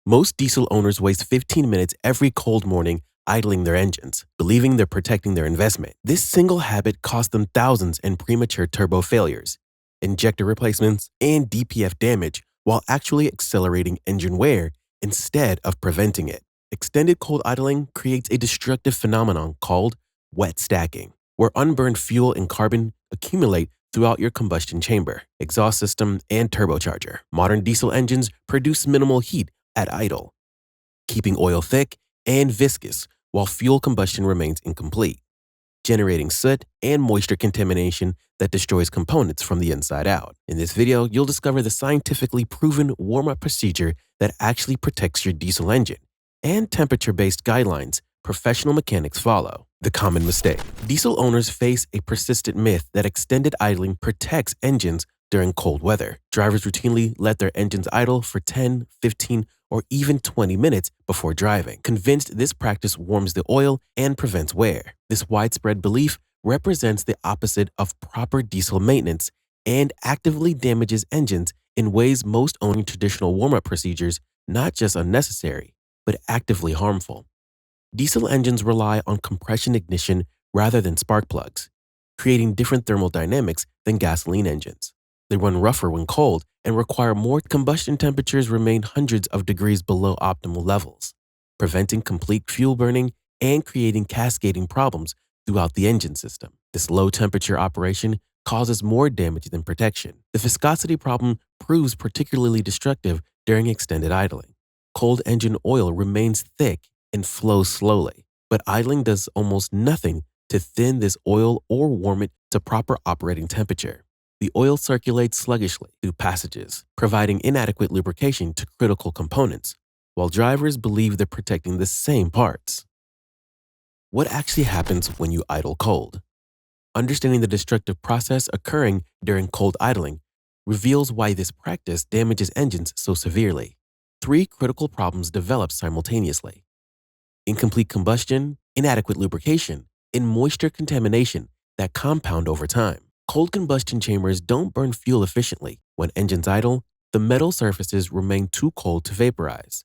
Most diesel owners waste 15 minutes every cold morning idling their engines, believing they're protecting their investment. This single habit costs them thousands in premature turbo failures, injector replacements, and DPF damage, while actually accelerating engine wear instead of preventing it. Extended cold idling creates a destructive phenomenon called wet stacking, where unburned fuel and carbon accumulate throughout your combustion chamber, exhaust system, and turbocharger. Modern diesel engines produce minimal heat at idle, keeping oil thick and viscous while fuel combustion remains incomplete, generating soot and moisture contamination that destroys components from the inside out. In this video, you'll discover the scientifically proven warm-up procedure that actually protects your diesel engine and temperature-based guidelines professional mechanics follow. The common mistake. Diesel owners face a persistent myth that extended idling protects engines during cold weather. Drivers routinely let their engines idle for 10, 15, or even 20 minutes before driving, convinced this practice warms the oil and prevents wear. This widespread belief represents the opposite of proper diesel maintenance and actively damages engines in ways most owning traditional warm-up procedures not just unnecessary, but actively harmful. Diesel engines rely on compression ignition rather than spark plugs, creating different thermal dynamics than gasoline engines. They run rougher when cold and require more. Combustion temperatures remain hundreds of degrees below optimal levels, preventing complete fuel burning and creating cascading problems throughout the engine system. This low temperature operation causes more damage than protection. The viscosity problem proves particularly destructive during extended idling. Cold engine oil remains thick and flows slowly, but idling does almost nothing to thin this oil or warm it to proper operating temperature. The oil circulates sluggishly through passages, providing inadequate lubrication to critical components, while drivers believe they're protecting the same parts. What actually happens when you idle cold? Understanding the destructive process occurring during cold idling reveals why this practice damages engines so severely. 3 critical problems develop simultaneously: incomplete combustion, inadequate lubrication, and moisture contamination that compound over time. Cold combustion chambers don't burn fuel efficiently. When engines idle, the metal surfaces remain too cold to vaporize.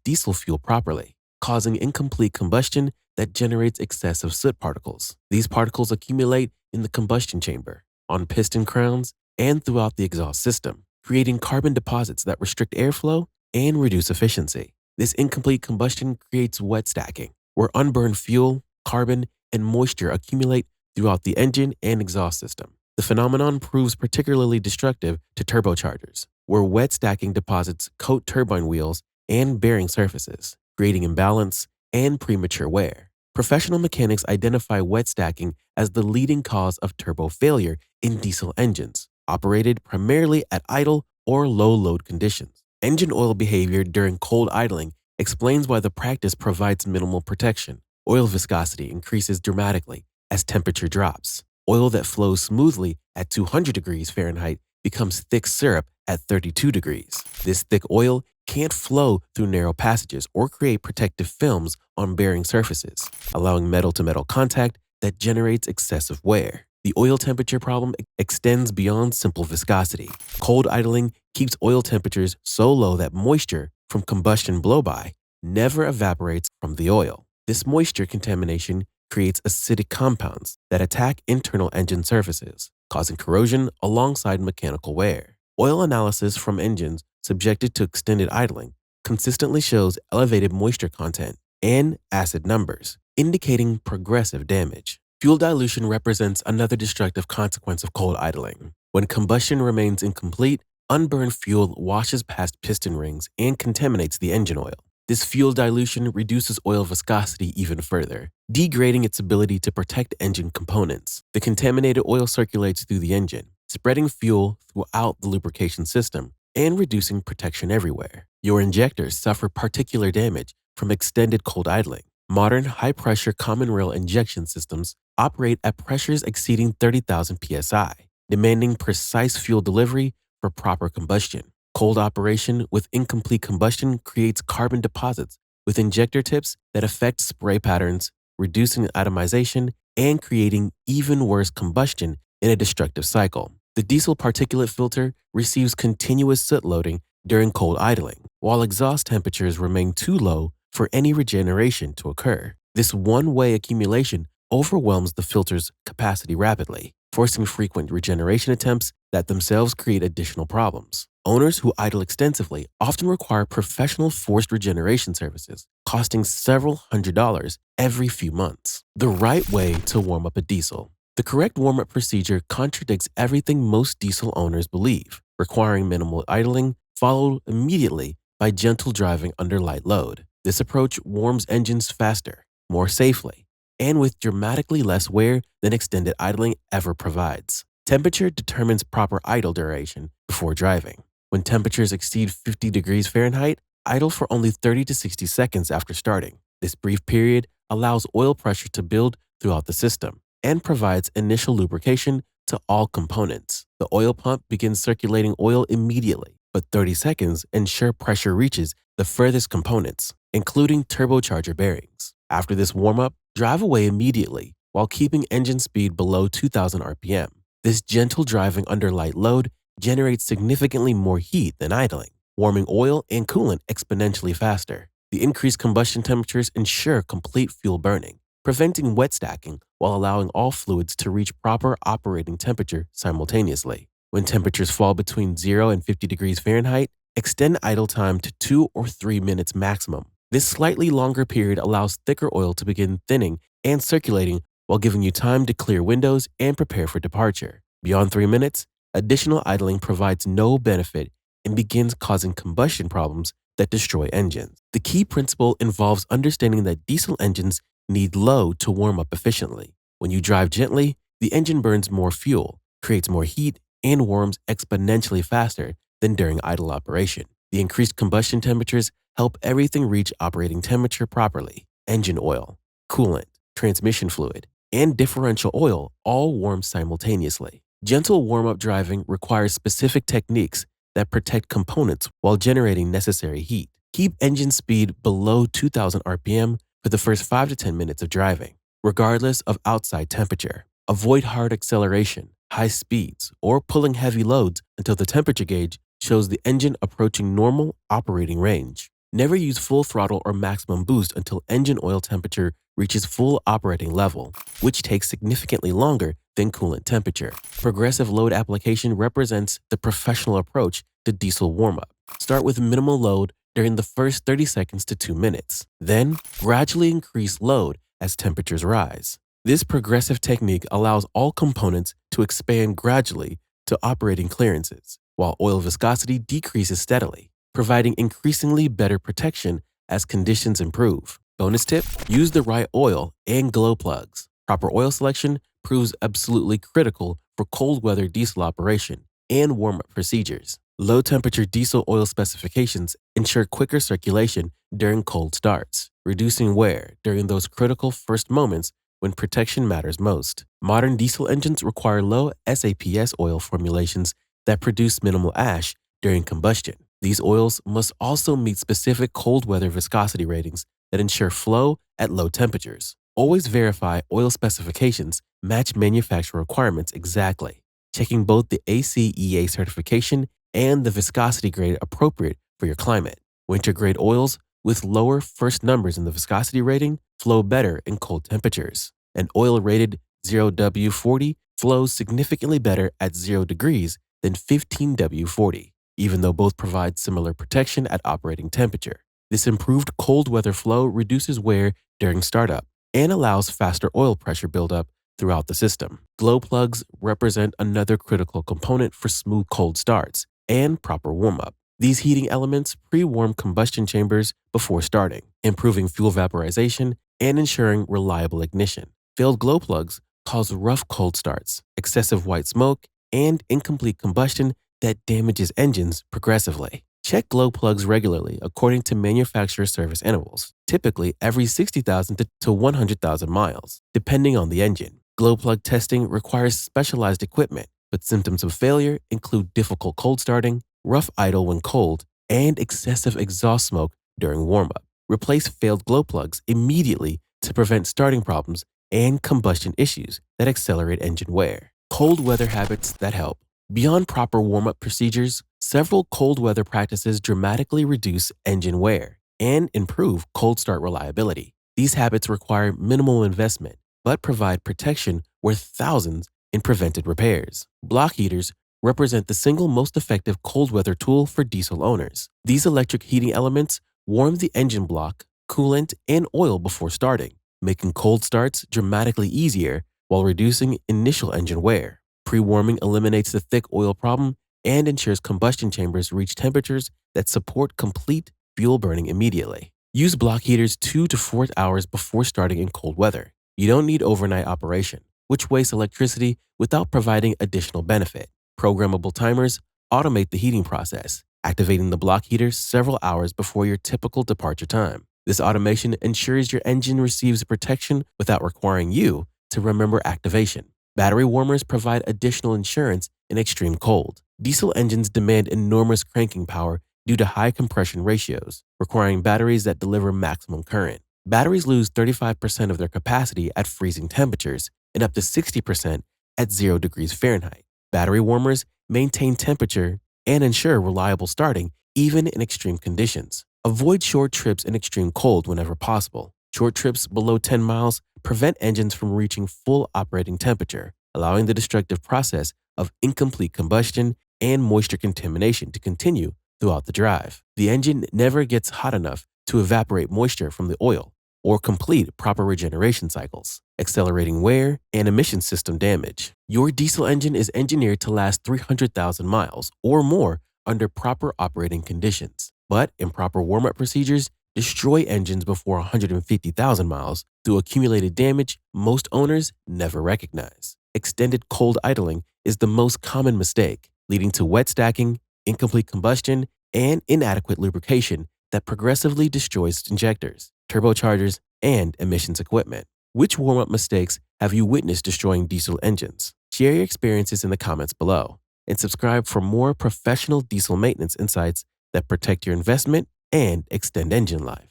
Diesel fuel properly, causing incomplete combustion that generates excessive soot particles. These particles accumulate in the combustion chamber, on piston crowns, and throughout the exhaust system, creating carbon deposits that restrict airflow and reduce efficiency. This incomplete combustion creates wet stacking, where unburned fuel, carbon, and moisture accumulate throughout the engine and exhaust system. The phenomenon proves particularly destructive to turbochargers, where wet stacking deposits coat turbine wheels and bearing surfaces, creating imbalance and premature wear. Professional mechanics identify wet stacking as the leading cause of turbo failure in diesel engines, operated primarily at idle or low load conditions. Engine oil behavior during cold idling explains why the practice provides minimal protection. Oil viscosity increases dramatically as temperature drops. Oil that flows smoothly at 200 degrees Fahrenheit becomes thick syrup at 32 degrees. This thick oil can't flow through narrow passages or create protective films on bearing surfaces, allowing metal-to-metal contact that generates excessive wear. The oil temperature problem extends beyond simple viscosity. Cold idling keeps oil temperatures so low that moisture from combustion blow-by never evaporates from the oil. This moisture contamination creates acidic compounds that attack internal engine surfaces, causing corrosion alongside mechanical wear. Oil analysis from engines subjected to extended idling consistently shows elevated moisture content and acid numbers, indicating progressive damage. Fuel dilution represents another destructive consequence of cold idling. When combustion remains incomplete, unburned fuel washes past piston rings and contaminates the engine oil. This fuel dilution reduces oil viscosity even further, degrading its ability to protect engine components. The contaminated oil circulates through the engine, spreading fuel throughout the lubrication system and reducing protection everywhere. Your injectors suffer particular damage from extended cold idling. Modern high-pressure common rail injection systems operate at pressures exceeding 30,000 psi, demanding precise fuel delivery for proper combustion. Cold operation with incomplete combustion creates carbon deposits with injector tips that affect spray patterns, reducing atomization and creating even worse combustion in a destructive cycle. The diesel particulate filter receives continuous soot loading during cold idling, while exhaust temperatures remain too low for any regeneration to occur. This one-way accumulation overwhelms the filter's capacity rapidly, forcing frequent regeneration attempts that themselves create additional problems. Owners who idle extensively often require professional forced regeneration services, costing several $100s every few months. The right way to warm up a diesel. The correct warm-up procedure contradicts everything most diesel owners believe, requiring minimal idling, followed immediately by gentle driving under light load. This approach warms engines faster, more safely, and with dramatically less wear than extended idling ever provides. Temperature determines proper idle duration before driving. When temperatures exceed 50 degrees Fahrenheit, idle for only 30 to 60 seconds after starting. This brief period allows oil pressure to build throughout the system and provides initial lubrication to all components. The oil pump begins circulating oil immediately, but 30 seconds ensure pressure reaches the furthest components, including turbocharger bearings. After this warm-up, drive away immediately while keeping engine speed below 2,000 RPM. This gentle driving under light load generates significantly more heat than idling, warming oil and coolant exponentially faster. The increased combustion temperatures ensure complete fuel burning, preventing wet stacking while allowing all fluids to reach proper operating temperature simultaneously. When temperatures fall between 0 and 50 degrees Fahrenheit, extend idle time to 2 or 3 minutes maximum. This slightly longer period allows thicker oil to begin thinning and circulating while giving you time to clear windows and prepare for departure. Beyond 3 minutes, additional idling provides no benefit and begins causing combustion problems that destroy engines. The key principle involves understanding that diesel engines need load to warm up efficiently. When you drive gently, the engine burns more fuel, creates more heat, and warms exponentially faster than during idle operation. The increased combustion temperatures help everything reach operating temperature properly. Engine oil, coolant, transmission fluid, and differential oil all warm simultaneously. Gentle warm-up driving requires specific techniques that protect components while generating necessary heat. Keep engine speed below 2,000 RPM for the first 5 to 10 minutes of driving, regardless of outside temperature. Avoid hard acceleration, high speeds, or pulling heavy loads until the temperature gauge shows the engine approaching normal operating range. Never use full throttle or maximum boost until engine oil temperature reaches full operating level, which takes significantly longer than coolant temperature. Progressive load application represents the professional approach to diesel warm-up. Start with minimal load during the first 30 seconds to 2 minutes. Then, gradually increase load as temperatures rise. This progressive technique allows all components to expand gradually to operating clearances, while oil viscosity decreases steadily, providing increasingly better protection as conditions improve. Bonus tip: use the right oil and glow plugs. Proper oil selection proves absolutely critical for cold weather diesel operation and warm-up procedures. Low temperature diesel oil specifications ensure quicker circulation during cold starts, reducing wear during those critical first moments when protection matters most. Modern diesel engines require low SAPS oil formulations that produce minimal ash during combustion. These oils must also meet specific cold weather viscosity ratings that ensure flow at low temperatures. Always verify oil specifications match manufacturer requirements exactly, checking both the ACEA certification and the viscosity grade appropriate for your climate. Winter grade oils with lower first numbers in the viscosity rating flow better in cold temperatures. An oil rated 0W40 flows significantly better at 0 degrees than 15W40, even though both provide similar protection at operating temperature. This improved cold weather flow reduces wear during startup and allows faster oil pressure buildup throughout the system. Glow plugs represent another critical component for smooth cold starts and proper warm-up. These heating elements pre-warm combustion chambers before starting, improving fuel vaporization and ensuring reliable ignition. Failed glow plugs cause rough cold starts, excessive white smoke, and incomplete combustion that damages engines progressively. Check glow plugs regularly according to manufacturer service intervals, typically every 60,000 to 100,000 miles, depending on the engine. Glow plug testing requires specialized equipment, but symptoms of failure include difficult cold starting, rough idle when cold, and excessive exhaust smoke during warm-up. Replace failed glow plugs immediately to prevent starting problems and combustion issues that accelerate engine wear. Cold weather habits that help. Beyond proper warm-up procedures, Several cold weather practices dramatically reduce engine wear and improve cold start reliability. These habits require minimal investment but provide protection worth thousands in prevented repairs. Block heaters represent the single most effective cold weather tool for diesel owners. These electric heating elements warm the engine block, coolant, and oil before starting, making cold starts dramatically easier while reducing initial engine wear. Pre-warming eliminates the thick oil problem and ensures combustion chambers reach temperatures that support complete fuel burning immediately. Use block heaters 2 to 4 hours before starting in cold weather. You don't need overnight operation, which wastes electricity without providing additional benefit. Programmable timers automate the heating process, activating the block heater several hours before your typical departure time. This automation ensures your engine receives protection without requiring you to remember activation. Battery warmers provide additional insurance in extreme cold. Diesel engines demand enormous cranking power due to high compression ratios, requiring batteries that deliver maximum current. Batteries lose 35% of their capacity at freezing temperatures and up to 60% at 0 degrees Fahrenheit. Battery warmers maintain temperature and ensure reliable starting even in extreme conditions. Avoid short trips in extreme cold whenever possible. Short trips below 10 miles prevent engines from reaching full operating temperature, allowing the destructive process of incomplete combustion and moisture contamination to continue throughout the drive. The engine never gets hot enough to evaporate moisture from the oil or complete proper regeneration cycles, accelerating wear and emission system damage. Your diesel engine is engineered to last 300,000 miles or more under proper operating conditions, but improper warm-up procedures destroy engines before 150,000 miles through accumulated damage most owners never recognize. Extended cold idling is the most common mistake, leading to wet stacking, incomplete combustion, and inadequate lubrication that progressively destroys injectors, turbochargers, and emissions equipment. Which warm-up mistakes have you witnessed destroying diesel engines? Share your experiences in the comments below, and subscribe for more professional diesel maintenance insights that protect your investment and extend engine life.